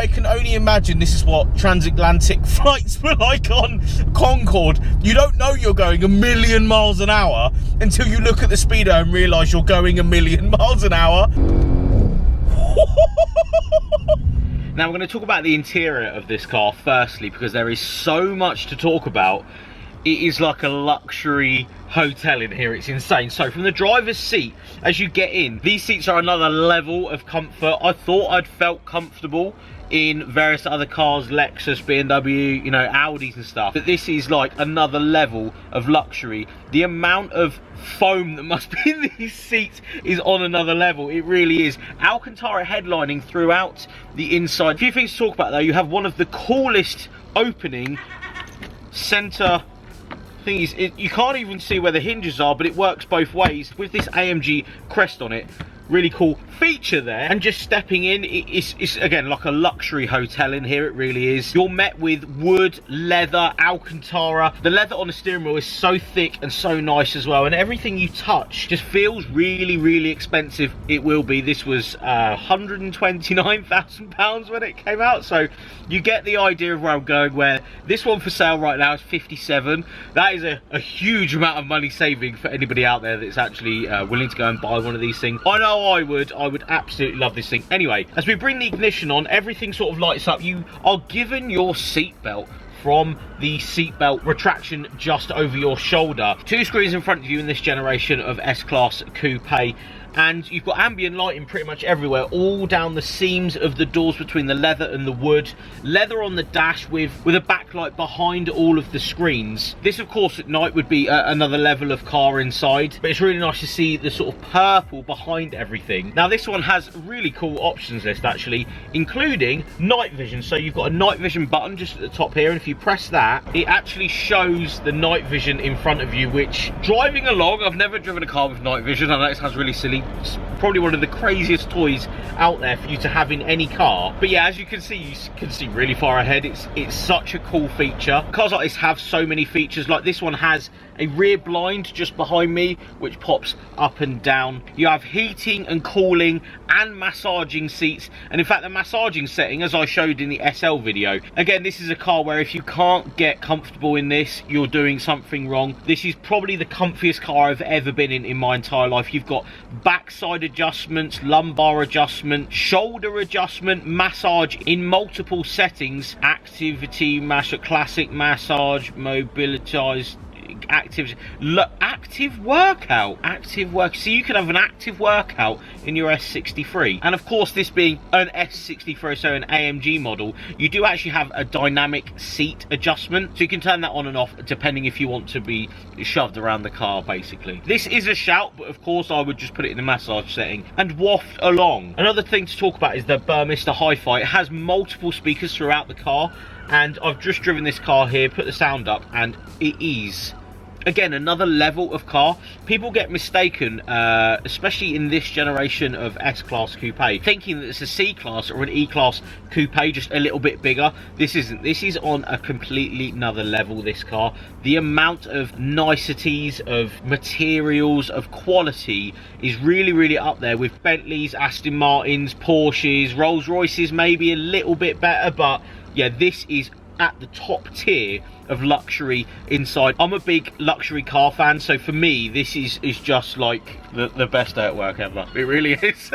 I can only imagine this is what transatlantic flights were like on Concorde. You don't know you're going 1,000,000 miles an hour until you look at the speedo and realise you're going 1,000,000 miles an hour. Now we're going to talk about the interior of this car firstly, because there is so much to talk about. It is like a luxury hotel in here. It's insane. So from the driver's seat, as you get in, these seats are another level of comfort. I thought I'd felt comfortable in various other cars, Lexus, BMW, you know, Audis and stuff, but this is like another level of luxury. The amount of foam that must be in these seats is on another level. It really is. Alcantara headlining throughout the inside. A few things to talk about though. You have one of the coolest opening center things. You can't even see where the hinges are, but it works both ways with this AMG crest on it. Really cool feature there. And just stepping in, it's again like a luxury hotel in here. It really is. You're met with wood, leather, Alcantara. The leather on the steering wheel is so thick and so nice as well, and everything you touch just feels really, really expensive. It will be. This was £129,000 when it came out, so you get the idea of where I'm going. Where this one for sale right now is 57. That is a huge amount of money saving for anybody out there that's actually willing to go and buy one of these things. I know I would absolutely love this thing. Anyway, as we bring the ignition on, everything sort of lights up. You are given your seatbelt from the seatbelt retraction just over your shoulder. 2 screens in front of you in this generation of S-Class coupe. And you've got ambient lighting pretty much everywhere, all down the seams of the doors between the leather and the wood. Leather on the dash with a backlight behind all of the screens. This, of course, at night would be another level of car inside, but it's really nice to see the sort of purple behind everything. Now, this one has a really cool options list, actually, including night vision. So you've got a night vision button just at the top here, and if you press that, it actually shows the night vision in front of you, which, driving along, I've never driven a car with night vision. I know it sounds really silly. It's probably one of the craziest toys out there for you to have in any car, but yeah, as you can see really far ahead. It's such a cool feature. Cars like this have so many features. Like this one has a rear blind just behind me which pops up and down. You have heating and cooling and massaging seats, and in fact the massaging setting, as I showed in the SL video. Again, this is a car where if you can't get comfortable in this, you're doing something wrong. This is probably the comfiest car I've ever been in my entire life. You've got backside adjustments, lumbar adjustment, shoulder adjustment, massage in multiple settings, activity massage, classic massage, mobilitized, active workout. So you can have an active workout in your S63. And of course, this being an S63, so an AMG model, you do actually have a dynamic seat adjustment, so you can turn that on and off depending if you want to be shoved around the car. Basically, this is a shout, but of course I would just put it in the massage setting and waft along. Another thing to talk about is the Burmester Hi-Fi. It has multiple speakers throughout the car, and I've just driven this car here, put the sound up, and it is, again, another level of car. People get mistaken, especially in this generation of S-Class coupe, thinking that it's a C-Class or an E-Class coupe, just a little bit bigger. This isn't. This is on a completely another level, this car. The amount of niceties, of materials, of quality is really, really up there with Bentleys, Aston Martins, Porsches, Rolls Royces, maybe a little bit better, but yeah, this is at the top tier of luxury inside. I'm a big luxury car fan, so for me this is just like the best day at work ever. It really is.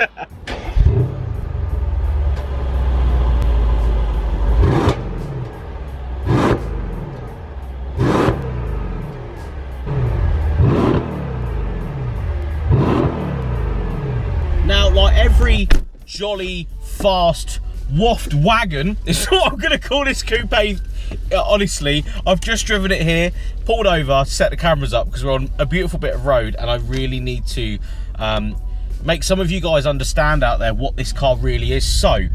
Now, like every jolly fast waft wagon, is what I'm going to call this coupe. Honestly, I've just driven it here, pulled over, set the cameras up because we're on a beautiful bit of road, and I really need to make some of you guys understand out there what this car really is. So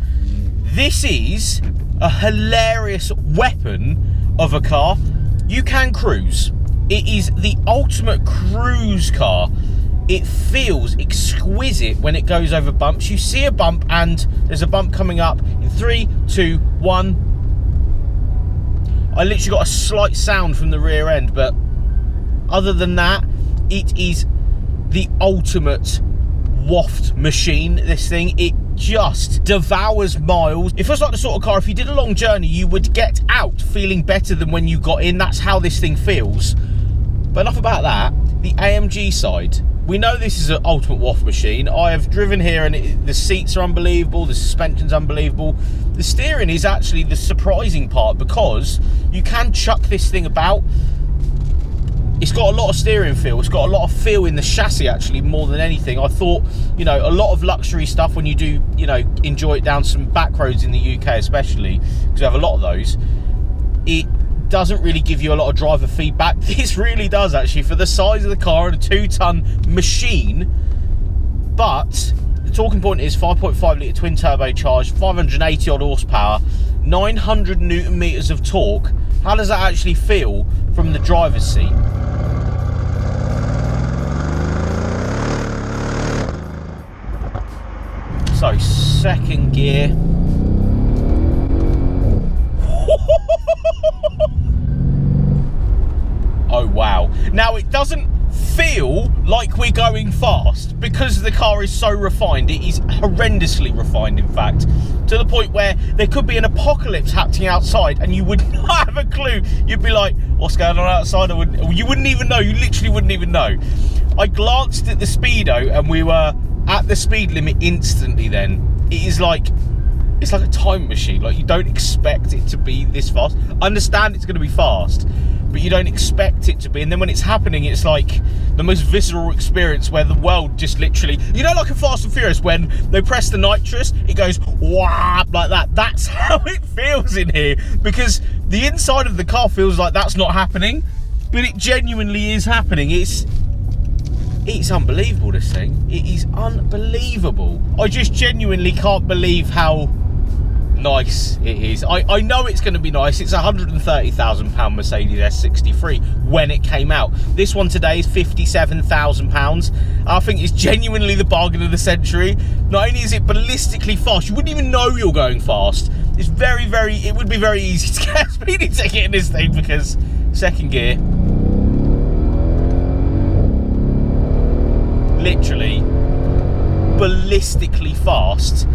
this is a hilarious weapon of a car. You can cruise. It is the ultimate cruise car. It feels exquisite when it goes over bumps. You see a bump and there's a bump coming up in 3, 2, 1. I literally got a slight sound from the rear end, but other than that, it is the ultimate waft machine, this thing. It just devours miles. It feels like the sort of car, if you did a long journey, you would get out feeling better than when you got in. That's how this thing feels. But enough about that. The AMG side. We know this is an ultimate waft machine. I have driven here and the seats are unbelievable, the suspension's unbelievable. The steering is actually the surprising part, because you can chuck this thing about. It's got a lot of steering feel. It's got a lot of feel in the chassis, actually, more than anything. I thought, you know, a lot of luxury stuff, when you do, you know, enjoy it down some back roads in the UK especially, because we have a lot of those, it doesn't really give you a lot of driver feedback. This really does, actually, for the size of the car and a 2-ton machine. But the talking point is 5.5 litre twin turbocharged, 580 odd horsepower, 900 newton meters of torque. How does that actually feel from the driver's seat? So, second gear. Oh wow. Now, it doesn't feel like we're going fast because the car is so refined. It is horrendously refined, in fact, to the point where there could be an apocalypse happening outside and you would not have a clue. You'd be like, what's going on outside? You wouldn't even know. You literally wouldn't even know. I glanced at the speedo and we were at the speed limit instantly. Then it is like, it's like a time machine. Like, you don't expect it to be this fast. I understand it's going to be fast, but you don't expect it to be. And then when it's happening, it's like the most visceral experience where the world just literally, you know, like a Fast and Furious, when they press the nitrous, it goes whap like that. That's how it feels in here, because the inside of the car feels like that's not happening, but it genuinely is happening. It's unbelievable, this thing. It is unbelievable. I just genuinely can't believe how nice it is. I know it's going to be nice. It's a £130,000 Mercedes S63 when it came out. This one today is £57,000. I think it's genuinely the bargain of the century. Not only is it ballistically fast, you wouldn't even know you're going fast. It's it would be very easy to get a speeding ticket in this thing, because second gear, literally ballistically fast,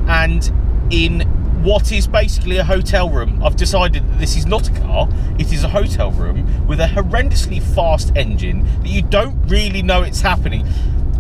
and in what is basically a hotel room. I've decided that this is not a car, it is a hotel room with a horrendously fast engine that you don't really know it's happening.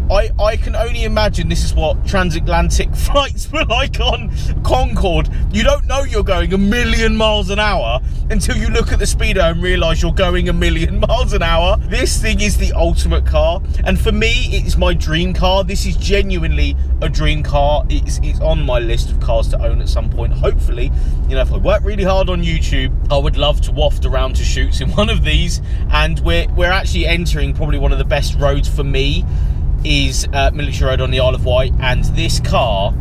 I can only imagine this is what transatlantic flights were like on Concorde. You don't know you're going 1,000,000 miles an hour until you look at the speedo and realise you're going 1,000,000 miles an hour. This thing is the ultimate car, and for me, it's my dream car. This is genuinely a dream car. It's on my list of cars to own at some point. Hopefully, you know, if I work really hard on YouTube, I would love to waft around to shoots in one of these. And we're actually entering probably one of the best roads for me, is Military Road on the Isle of Wight, and this car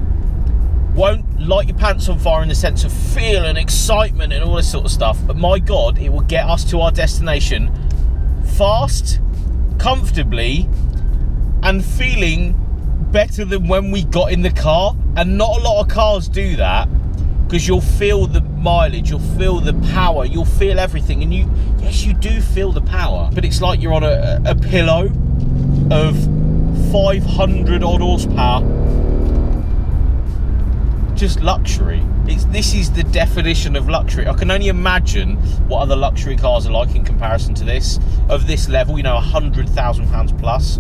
won't light your pants on fire in the sense of feel and excitement and all this sort of stuff, but my god, it will get us to our destination fast, comfortably, and feeling better than when we got in the car. And not a lot of cars do that, because you'll feel the mileage, you'll feel the power, you'll feel everything, and yes, you do feel the power, but it's like you're on a pillow of 500 odd horsepower. Just luxury. This is the definition of luxury. I can only imagine what other luxury cars are like in comparison to this, of this level, you know, £100,000 plus.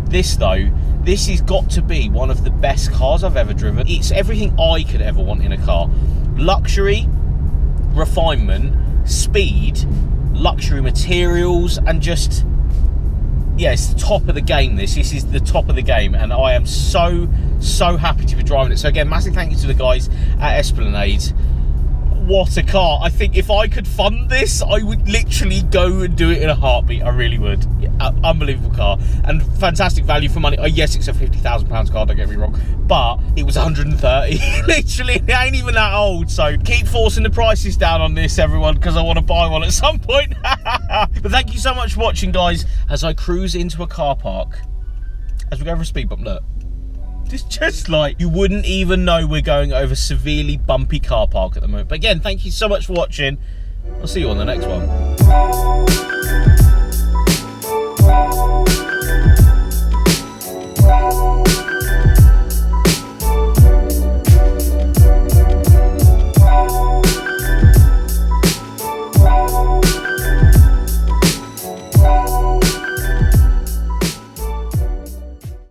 This though, this has got to be one of the best cars I've ever driven. It's everything I could ever want in a car. Luxury, refinement, speed, luxury materials, and just, yeah, it's the top of the game. This is the top of the game, and I am so happy to be driving it. So again, massive thank you to the guys at Esplanade. What a car. I think if I could fund this, I would literally go and do it in a heartbeat. I really would. Yeah, unbelievable car, and fantastic value for money. Oh yes, it's a £50,000 car, don't get me wrong, but it was 130. Literally, it ain't even that old. So keep forcing the prices down on this, everyone, because I want to buy one at some point. But thank you so much for watching, guys, as I cruise into a car park as we go over a speed bump. Look, it's just like you wouldn't even know we're going over severely bumpy car park at the moment. But again, thank you so much for watching. I'll see you on the next one.